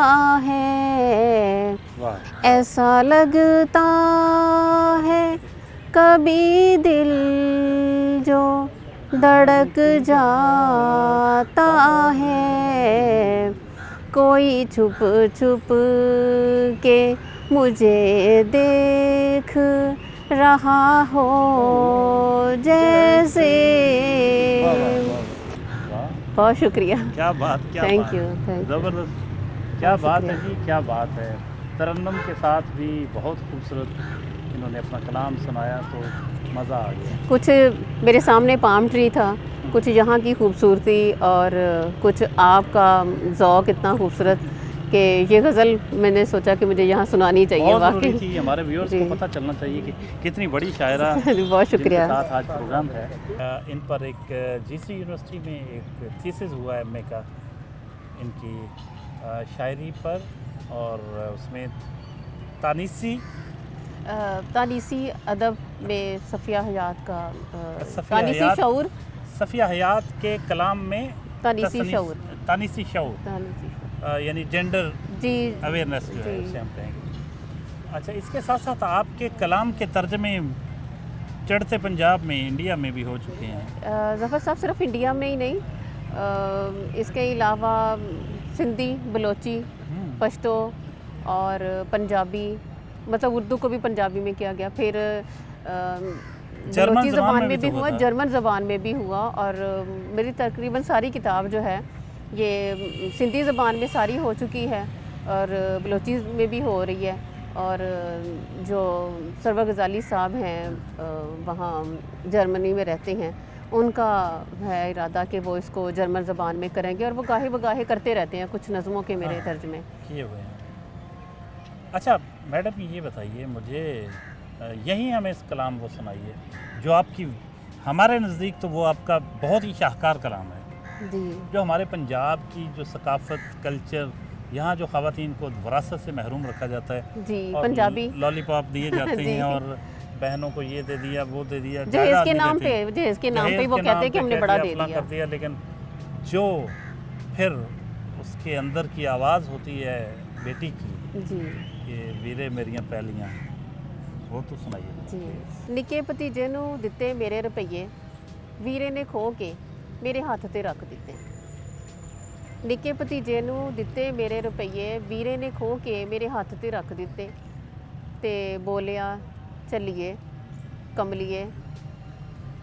है, वाह ऐसा लगता है कभी दिल जो धड़क जाता है, कोई छुप छुप के मुझे देख रहा हो जैसे। बहुत शुक्रिया, क्या बात, क्या थैंक बात। You, thank you. ज़बरदस्त, क्या बात है जी, क्या बात है। तरन्नुम के साथ भी बहुत खूबसूरत इन्होंने अपना कलाम सुनाया, तो मज़ा आ गया। कुछ मेरे सामने पाम ट्री था, कुछ यहाँ की खूबसूरती और कुछ आपका ज़ौक़ इतना खूबसूरत कि ये गज़ल मैंने सोचा कि मुझे यहाँ सुनानी चाहिए। बहुत ज़रूरी वाकई थी, हमारे व्यूअर्स जी। को पता चलना चाहिए कि कितनी बड़ी शायरा बहुत शुक्रिया। जिनके साथ आज प्रोग्राम है। इन पर एक जीसी यूनिवर्सिटी में एक थीसिस हुआ एमए का इनकी शायरी पर, और उसमें तानीसी अदब में सफ़िया हयात का सफ़िया तानीसी हयात- शऊर, सफ़िया हयात के कलाम में तानीसी तसनीफ- शऊर, तानीसी शऊर, तानीसी यानी जेंडर जी अवेयरनेस जो है जी। उसे हम कहेंगे। अच्छा, इसके साथ साथ आपके कलाम के तर्जमे चढ़ते पंजाब में, इंडिया में भी हो चुके हैं। ज़फ़र साहब सिर्फ इंडिया में ही नहीं, इसके अलावा सिंधी, बलोची, पश्तो और पंजाबी, मतलब उर्दू को भी पंजाबी में किया गया, फिर बलोची ज़बान में भी हुआ, जर्मन ज़बान में भी हुआ, और मेरी तकरीबन सारी किताब जो है ये सिंधी ज़बान में सारी हो चुकी है और बलोची में भी हो रही है। और जो सरवर गज़ाली साहब हैं वहाँ जर्मनी में रहते हैं, उनका है इरादा कि वो इसको जर्मन ज़बान में करेंगे, और वो गाहे बगाहे करते रहते हैं कुछ नज़मों के मेरे तर्जमे किए हुए हैं। अच्छा मैडम, ये बताइए मुझे, यहीं हमें इस कलाम को सुनाइए जो आपकी, हमारे नज़दीक तो वो आपका बहुत ही शाहकार कलाम है, जी। जो हमारे पंजाब की जो सकाफ़त, कल्चर, यहाँ जो ख़वातीन को विरासत से महरूम रखा जाता है जी, और पंजाबी लॉलीपॉप दिए जाते जी। हैं और बहनों को ये दे दिया, वो दे दिया, जहेज़ जायदाद के भी नाम देते हैं। पे, जहेज़ के नाम पे दहेज वो के कहते नाम हैं कि पे हमने कह बड़ा दिया, दे फलां दिया। कर दिया, लेकिन जो फिर उसके अंदर की आवाज़ होती है बेटी की जी कि वीरे मेरियां पहलियां, वो तो सुनाइए जी। निके भतीजे नू दिते मेरे रुपये, वीरे ने खो के मेरे हाथ ते रख दिते। निके भतीजे नू दिते मेरे रुपये, वीरे ने खो के मेरे हाथ ते रख दिते, ते बोलिया चलिए कमलिए,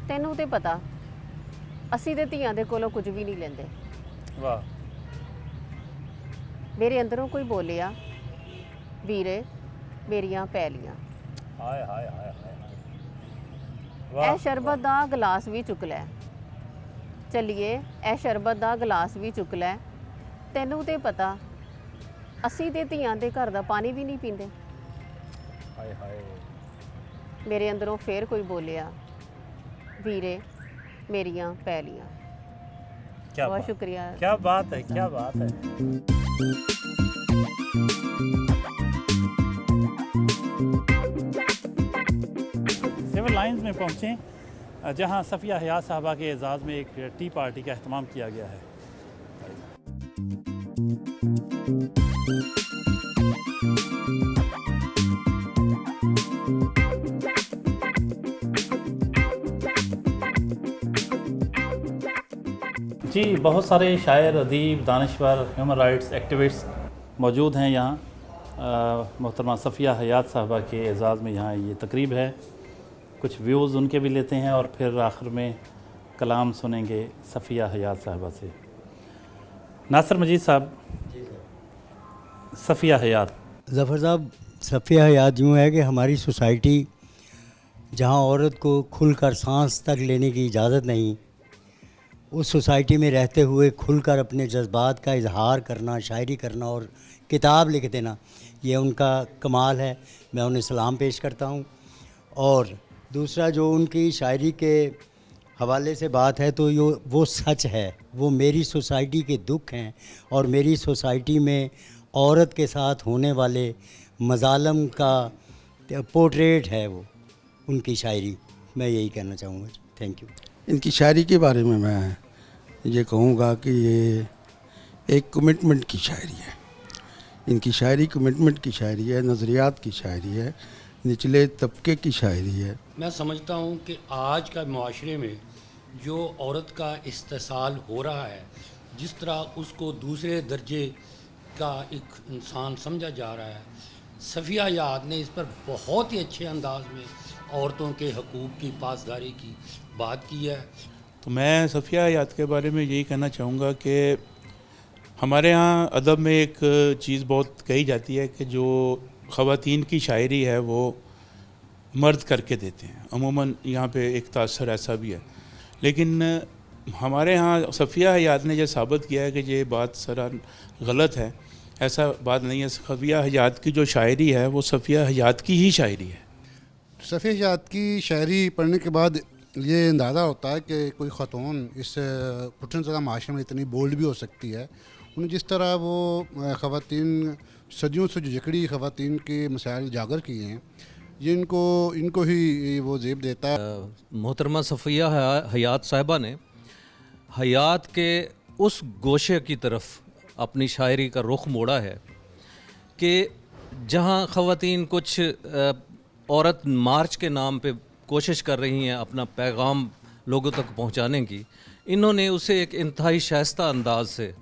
तैनू ते पता असी ते धीआं दे कोलों कुछ भी नहीं लेंदे। वाह, मेरे अंदरों कोई बोलिया वीरे मेरियां पैलियां, हाय हाय हाय हाय, ए शरबत दा गिलास भी चुक लै, चलिए ए शरबत दा गिलास भी चुक लै, तैनू ते पता असी ते धीआं दे घर दा पानी भी नहीं पींदे। हाय हाय, मेरे अंदरों फिर कोई बोलिया वीरे मेरियां पैलियां। क्या बहुत बात, शुक्रिया। क्या बात है, क्या बात है। सिविल लाइंस में पहुँचे जहाँ सफ़िया हयात साहबा के एजाज़ में एक टी पार्टी का अहतमाम किया गया है। जी, बहुत सारे शायर, अदीब, दानश्वर, ह्यूमन राइट्स एक्टिविस्ट मौजूद हैं यहाँ। मोहतरमा सफ़िया हयात साहबा के एजाज़ में यहाँ ये तकरीब है। कुछ व्यूज़ उनके भी लेते हैं और फिर आखिर में कलाम सुनेंगे सफ़िया हयात साहबा से। नासिर मजीद साहब, सफ़िया हयात। ज़फ़र साहब, सफ़िया हयात यूँ है कि हमारी सोसाइटी जहाँ औरत को खुलकर सांस तक लेने की इजाज़त नहीं, उस सोसाइटी में रहते हुए खुलकर अपने जज्बात का इजहार करना, शायरी करना और किताब लिख देना, ये उनका कमाल है। मैं उन्हें सलाम पेश करता हूँ। और दूसरा जो उनकी शायरी के हवाले से बात है तो वो सच है, वो मेरी सोसाइटी के दुख हैं और मेरी सोसाइटी में औरत के साथ होने वाले मजालम का पोर्ट्रेट है वो उनकी शायरी। मैं यही कहना चाहूँगा। Thank you. इनकी शायरी के बारे में मैं ये कहूँगा कि ये एक कमिटमेंट की शायरी है। इनकी शायरी कमिटमेंट की शायरी है, नज़रियात की शायरी है, निचले तबके की शायरी है। मैं समझता हूँ कि आज का माशरे में जो औरत का इस्तेसाल हो रहा है, जिस तरह उसको दूसरे दर्जे का एक इंसान समझा जा रहा है, सफ़िया याद ने इस पर बहुत ही अच्छे अंदाज में औरतों के हकूक़ की पासदारी की बात की है। तो मैं सफ़िया याद के बारे में यही कहना चाहूँगा कि हमारे यहाँ अदब में एक चीज़ बहुत कही जाती है कि जो ख़वातीन की शायरी है वो मर्द करके देते हैं। अमूमन यहाँ पे एक तासर ऐसा भी है, लेकिन हमारे यहाँ सफ़िया हयात ने यह साबित किया है कि ये बात सरा गलत है। ऐसा बात नहीं है। सफ़िया हयात की जो शायरी है वो सफ़िया हयात की ही शायरी है। सफ़िया हयात की शायरी पढ़ने के बाद ये अंदाज़ा होता है कि कोई ख़तून इस घुटन ज़दा माशरे में इतनी बोल्ड भी हो सकती है। उन्हें जिस तरह वो ख़वातीन सदियों से जो जकड़ी ख़वातीन के मसाइल उजागर किए हैं, ये इनको ही वो ज़ेब देता है। मोहतरमा सफ़िया हयात साहिबा ने हयात के उस गोशे की तरफ अपनी शायरी का रुख मोड़ा है कि जहाँ ख़वातीन कुछ औरत मार्च के नाम पे कोशिश कर रही हैं अपना पैगाम लोगों तक पहुंचाने की, इन्होंने उसे एक इंतहाई शाइस्ता अंदाज से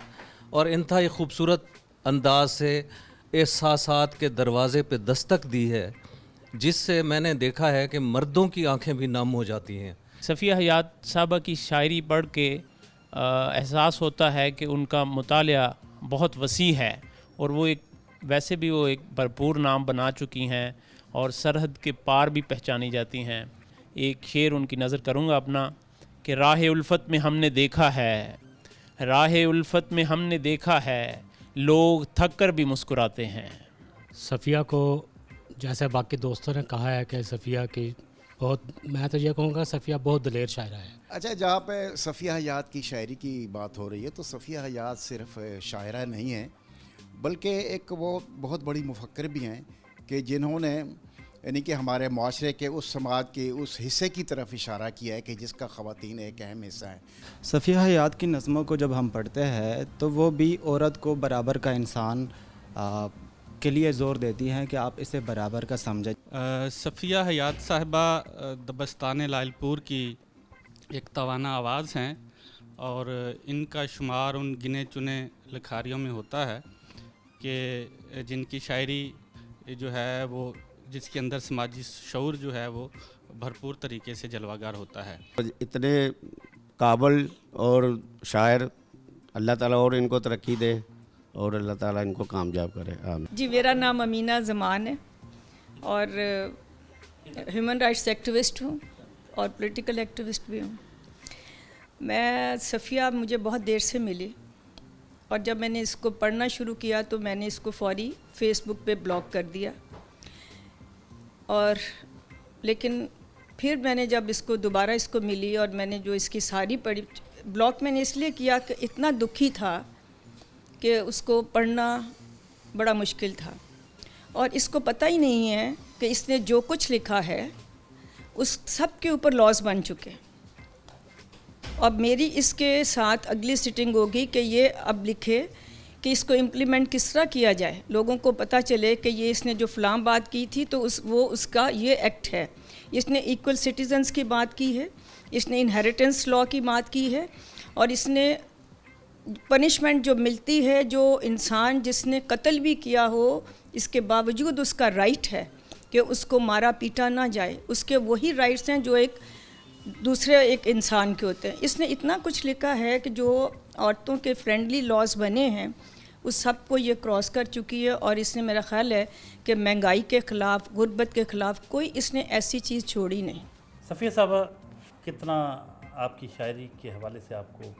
और इंतहाई खूबसूरत अंदाज से एहसासात के दरवाज़े पे दस्तक दी है, जिससे मैंने देखा है कि मर्दों की आंखें भी नम हो जाती हैं। सफ़िया हयात साहबा की शायरी पढ़ के एहसास होता है कि उनका मुतालिया बहुत वसी है और वो एक वैसे भी वो एक भरपूर नाम बना चुकी हैं और सरहद के पार भी पहचानी जाती हैं। एक शेर उनकी नज़र करूँगा अपना कि राह उल्फत में हमने देखा है, राह उल्फत में हमने देखा है, लोग थक कर भी मुस्कुराते हैं। सफ़िया को जैसे बाकी दोस्तों ने कहा है कि सफ़िया की बहुत, मैं तो ये कहूँगा सफ़िया बहुत दलेर शायरा है। अच्छा, जहाँ पे सफ़िया हयात की शायरी की बात हो रही है तो सफ़िया हयात सिर्फ शायरा नहीं है बल्कि एक वो बहुत बड़ी मुफक्कर भी हैं कि जिन्होंने यानी कि हमारे माशरे के उस समाज के उस हिस्से की तरफ इशारा किया है कि जिसका ख़वातीन एक अहम हिस्सा है। सफ़िया हयात की नज़्मों को जब हम पढ़ते हैं तो वो भी औरत को बराबर का इंसान के लिए ज़ोर देती हैं कि आप इसे बराबर का समझें। सफ़िया हयात साहिबा दबस्तान लालपुर की एक तवाना आवाज़ हैं और इनका शुमार उन गिने चुने लिखारियों में होता है कि जिनकी शायरी जो है वो जिसके अंदर समाजी शऊर जो है वो भरपूर तरीके से जलवागार होता है। इतने काबिल और शायर, अल्लाह ताला और इनको तरक्की दे और अल्लाह ताला इनको कामयाब करे। आमीन। जी, मेरा नाम अमीना ज़मान है और ह्यूमन राइट्स एक्टिविस्ट हूँ और पॉलिटिकल एक्टिविस्ट भी हूँ। मैं सफ़िया मुझे बहुत देर से मिली और जब मैंने इसको पढ़ना शुरू किया तो मैंने इसको फौरी फेसबुक पे ब्लॉक कर दिया और लेकिन फिर मैंने जब इसको दोबारा इसको मिली और मैंने जो इसकी सारी पढ़ी, ब्लॉक मैंने इसलिए किया कि इतना दुखी था कि उसको पढ़ना बड़ा मुश्किल था और इसको पता ही नहीं है कि इसने जो कुछ लिखा है उस सब के ऊपर लॉज बन चुके। अब मेरी इसके साथ अगली सिटिंग होगी कि ये अब लिखे कि इसको इम्प्लीमेंट किस तरह किया जाए, लोगों को पता चले कि ये इसने जो फ़लाँ बात की थी तो वो उसका ये एक्ट है। इसने इक्वल सिटीजन्स की बात की है, इसने इनहेरिटेंस लॉ की बात की है और इसने पनिशमेंट जो मिलती है, जो इंसान जिसने कत्ल भी किया हो इसके बावजूद उसका राइट है कि उसको मारा पीटा ना जाए, उसके वही राइट्स हैं जो एक दूसरे एक इंसान के होते हैं। इसने इतना कुछ लिखा है कि जो औरतों के फ्रेंडली लॉज बने हैं उस सब को ये क्रॉस कर चुकी है और इसने, मेरा ख्याल है कि महंगाई के ख़िलाफ़, गुर्बत के ख़िलाफ़ कोई इसने ऐसी चीज़ छोड़ी नहीं। सफ़िया साहब कितना आपकी शायरी के हवाले से आपको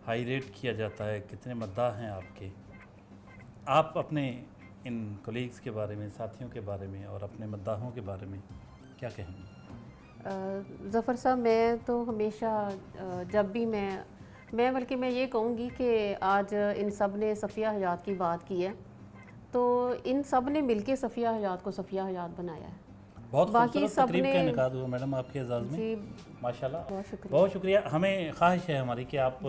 हाई रेट किया जाता है, कितने मद्दाह हैं आपके, आप अपने इन कोलीग्स के बारे में, साथियों के बारे में और अपने मद्दाहों के बारे में क्या कहेंगे? ज़फ़र साहब, मैं तो हमेशा जब भी मैं बल्कि मैं ये कहूँगी कि आज इन सब ने सफ़िया हयात की बात की है, तो इन सब ने मिलके सफ़िया हयात को सफ़िया हयात बनाया है। बहुत बाकी खूबसूरत तकरीब सबने का इनेकाद हुआ मैडम आपके एजाज़ में। जी, माशाल्लाह, बहुत बहुत शुक्रिया। हमें ख्वाहिश है हमारी कि आप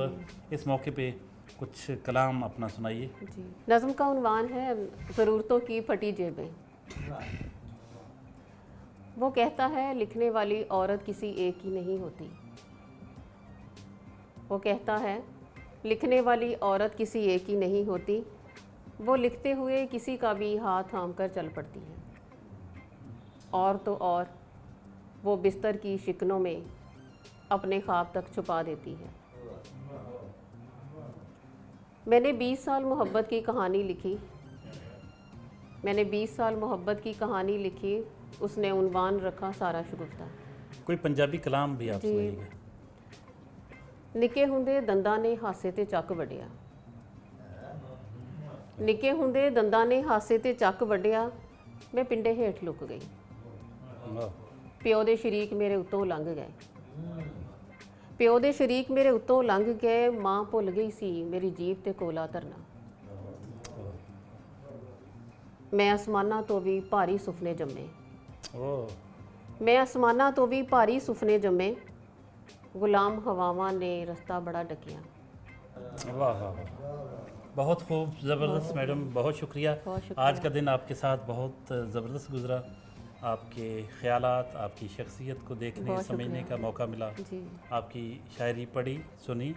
इस मौके पे कुछ कलाम अपना सुनाइए। जी, नज़्म का उन्वान है ज़रूरतों की फटी जेबें। वो कहता है लिखने वाली औरत किसी एक की नहीं होती। वो कहता है लिखने वाली औरत किसी एक की नहीं होती, वो लिखते हुए किसी का भी हाथ थाम कर चल पड़ती है। और तो और वो बिस्तर की शिकनों में अपने ख्वाब तक छुपा देती है। मैंने 20 साल मोहब्बत की कहानी लिखी, मैंने 20 साल मोहब्बत की कहानी लिखी, उसने उन्वान रखा सारा शुगुफ्ता। कोई पंजाबी कलाम भी आप जी। सुनाइएगा। निके हुंदे दंदां ने हासे ते चक वड्डिया, निके हुंदे दंदां ने हासे ते चक वड्डिया, मैं पिंडे हेठ लुक गई। प्यो दे शरीक मेरे उत्तों लंघ गए, प्यो दे शरीक मेरे उत्तों लंघ गए, माँ भुल गई सी मेरी जीभ ते कोला धरना। मैं आसमाना तो भी भारी सुफने जम्मे, मैं आसमाना तो भी भारी सुफने जम्मे, गुलाम हवावां ने रास्ता बड़ा डकिया। वाह वाह वाह, बहुत खूब, ज़बरदस्त मैडम, बहुत शुक्रिया। आज का दिन आपके साथ बहुत ज़बरदस्त गुजरा, आपके ख़यालात, आपकी शख्सियत को देखने समझने का मौका मिला, आपकी शायरी पढ़ी सुनी।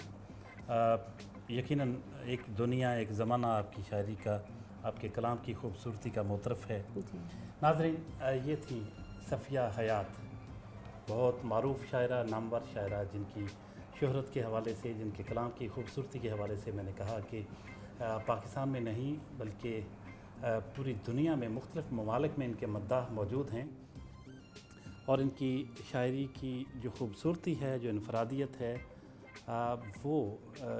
यकीनन एक दुनिया, एक ज़माना आपकी शायरी का, आपके कलाम की खूबसूरती का मोतरफ़ है। नाज़रीन, ये थी सफ़िया हयात, बहुत मारूफ़ शायरा, नामवर शायरा, जिनकी शोहरत के हवाले से, जिनके कलाम की खूबसूरती के हवाले से मैंने कहा कि पाकिस्तान में नहीं बल्कि पूरी दुनिया में मुख्तलिफ़ ममालिक में इनके मद्दाह मौजूद हैं और इनकी शायरी की जो खूबसूरती है, जो इनफरादियत है, वो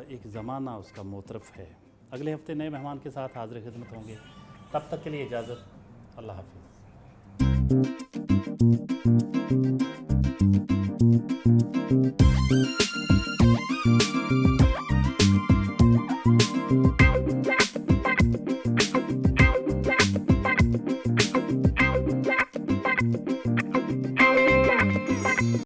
एक ज़माना उसका मोतरफ़ है। अगले हफ्ते नए मेहमान के साथ हाज़िर खिदमत होंगे, तब तक के लिए इजाज़त, अल्लाह हाफ़िज़।